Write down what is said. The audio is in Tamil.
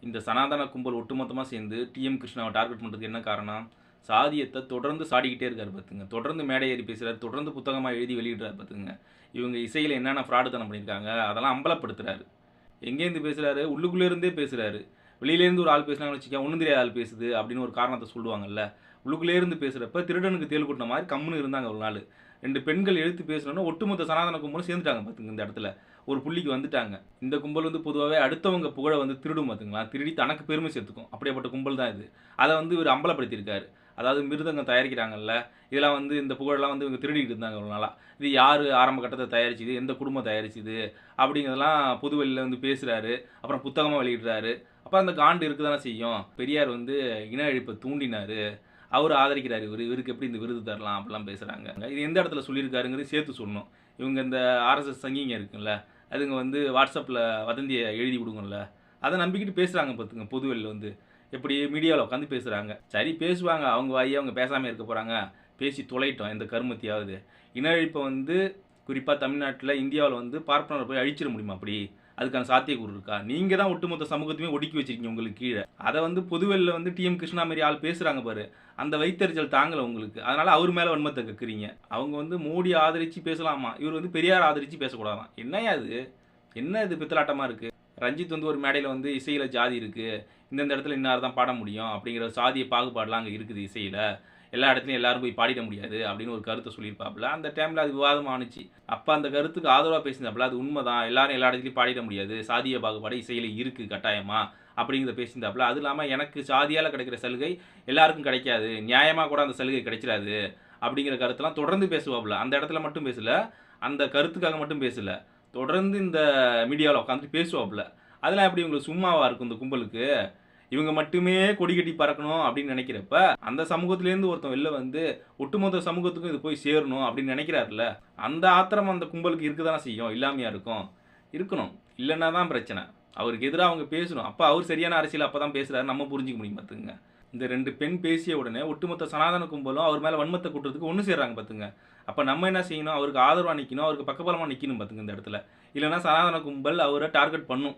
இந்த சனாதன கும்பல் ஒட்டுமொத்தமா சேர்ந்து டிஎம் கிருஷ்ணாவை டார்கெட் பண்ணுறதுக்கு என்ன காரணம்? சாதியத்தை தொடர்ந்து சாடிக்கிட்டே இருக்காரு பார்த்துங்க. தொடர்ந்து மேடை ஏறி பேசுறாரு. தொடர்ந்து புத்தகமா எழுதி வெளியிடுறாரு பார்த்துங்க. இவங்க இசையில என்னென்ன ஃப்ராடுத்தனம் பண்ணியிருக்காங்க, அதெல்லாம் அம்பலப்படுத்துறாரு. எங்கேருந்து பேசுறாரு? உள்ளுக்குள்ளே இருந்தே பேசுறாரு. வெளியிலேருந்து ஒரு ஆள் பேசுனாங்கன்னு வச்சுக்கோங்க, ஒண்ணும் தெரியாத ஆள் பேசுது அப்படின்னு ஒரு காரணத்த சொல்லுவாங்கல்ல. உள்ளுக்குள்ளே இருந்து பேசுறப்ப திருடனுக்கு தேள் கொட்டின மாதிரி கம்முன்னு இருந்தாங்க ஒரு நாள். 2 பெண்கள் எழுத்து பேசணும்னா ஒட்டுமொத்த சனாதன கும்பலும் சேர்ந்துட்டாங்க பார்த்துங்க இந்த இடத்துல. ஒரு புள்ளிக்கு வந்துட்டாங்க. இந்த கும்பல் வந்து பொதுவாவே அடுத்தவங்க புகழ வந்து திருடும் பார்த்துங்களா. திருடி தனக்கு பெருமை சேர்த்துக்கும். அப்படியாப்பட்ட கும்பல் தான் இது. அத வந்து இவரு அம்பலப்படுத்தியிருக்காரு. அதாவது மிருதங்கம் தயாரிக்கிறாங்கல்ல, இதெல்லாம் வந்து இந்த புகழெல்லாம் வந்து இவங்க திருடிட்டு இருந்தாங்க ஒரு நாளா. இது யாரு ஆரம்ப கட்டத்துல தயாரிச்சது? எந்த குடும்பம் தயாரிச்சது? அப்படிங்கிறதெல்லாம் பொது வெளில வந்து பேசுறாரு. அப்புறம் புத்தகமா வெளியிடுறாரு. அப்ப அந்த காண்டு இருக்க தானே செய்யும். பெரியார் வந்து இன அழிப்ப தூண்டினாரு. அவரு ஆதரிக்கிறாரு இவரு. இவருக்கு எப்படி இந்த விருது தரலாம்? அப்படிலாம் பேசுறாங்க. இது எந்த இடத்துல சொல்லியிருக்காருங்கிறதையும் சேர்த்து சொல்லணும். இவங்க இந்த ஆர்எஸ்எஸ் சங்கிங்க இருக்குல்ல, அதுங்க வந்து வாட்ஸ்அப்ல வதந்திய எழுதி விடுங்கல்ல, அத நம்பிக்கிட்டு பேசுறாங்க பாத்துங்க பொது வெளில வந்து. எப்படி மீடியால உட்காந்து பேசுறாங்க. சரி பேசுவாங்க. அவங்க வாய் அவங்க பேசாம இருக்க போறாங்க. பேசி தொலையட்டும் எந்த கருமத்தையாவது. இன அழிப்ப வந்து குறிப்பா தமிழ்நாட்டுல, இந்தியாவுல வந்து பார்ப்பனர போய் அழிச்சிட முடியுமா அப்படி? அதுக்கான சாத்தியக்கூறு இருக்கா? நீங்க தான் ஒட்டுமொத்த சமூகத்தையுமே ஒடுக்கி வச்சிருக்கீங்க உங்களுக்கு கீழ. அத வந்து பொதுவெளில வந்து டிஎம் கிருஷ்ணா மாரி ஆள் பேசுறாங்க பாரு. அந்த வயித்தெரிச்சல் தாங்கல உங்களுக்கு. அதனால அவர் மேல வன்மத்த கக்குறீங்க. அவங்க வந்து மோடி ஆதரிச்சு பேசலாமா? இவர் வந்து பெரியார் ஆதரிச்சு பேசக்கூடாதாம். என்னய்யா இது? என்ன இது பித்தலாட்டமா இருக்கு? ரஞ்சித் வந்து ஒரு மேடையில வந்து இசையில ஜாதி இருக்கு. இந்தந்த இடத்துல இன்னார் தான் பாட முடியும். அப்படிங்கிற சாதிய பாகுபாடுலாம் அங்க இருக்குது இசையில. எல்லா இடத்துலயும் எல்லாரும் போய் பாடிட முடியாது அப்படின்னு ஒரு கருத்தை சொல்லியிருப்பாப்புல. அந்த டைம்ல அது விவாதம் ஆணுச்சு. அப்ப அந்த கருத்துக்கு ஆதரவா பேசியிருந்தாப்புல. அது உண்மைதான். எல்லாரும் எல்லா இடத்துலயும் பாடிட முடியாது. சாதிய பாகுபாடு இசையில இருக்கு கட்டாயமா. அப்படிங்கிறத பேசியிருந்தாப்புல. அது இல்லாம எனக்கு சாதியால கிடைக்கிற சலுகை எல்லாருக்கும் கிடைக்காது. நியாயமா கூட அந்த சலுகை கிடைச்சிடாது. அப்படிங்கிற கருத்தெல்லாம் தொடர்ந்து பேசுவாப்புல. அந்த இடத்துல மட்டும் பேசல. அந்த கருத்துக்காக மட்டும் பேசல. தொடர்ந்து இந்த மீடியால உட்காந்துட்டு பேசுவாப்புல. அதெல்லாம் எப்படி உங்களுக்கு சும்மாவா இருக்கும் இந்த கும்பலுக்கு? இவங்க மட்டுமே கொடி கட்டி பறக்கணும் அப்படின்னு நினைக்கிறப்ப, அந்த சமூகத்திலேருந்து ஒருத்தன் வெளில வந்து, ஒட்டுமொத்த சமூகத்துக்கும் இது போய் சேரணும் அப்படின்னு நினைக்கிறாருல்ல, அந்த ஆத்திரம் அந்த கும்பலுக்கு இருக்க தானே செய்யும். இல்லாமையா இருக்கும்? இருக்கணும். இல்லன்னா தான் பிரச்சனை. அவருக்கு எதிரா அவங்க பேசணும். அப்ப அவர் சரியான அரசியல் அப்பதான் பேசுறாரு நம்ம புரிஞ்சுக்க முடியும் பாத்துங்க. இந்த 2 பெண் பேசிய உடனே ஒட்டுமொத்த சனாதன கும்பலும் அவர் மேல வன்மத்த கூட்டுறதுக்கு ஒண்ணு சேர்றாங்க பாத்துங்க. அப்ப நம்ம என்ன செய்யணும்? அவருக்கு ஆதரவா நிக்கணும். அவருக்கு பக்கபலமா நிக்கணும் பாத்துங்க இந்த இடத்துல. இல்லன்னா சனாதன கும்பல் அவர டார்கெட் பண்ணும்.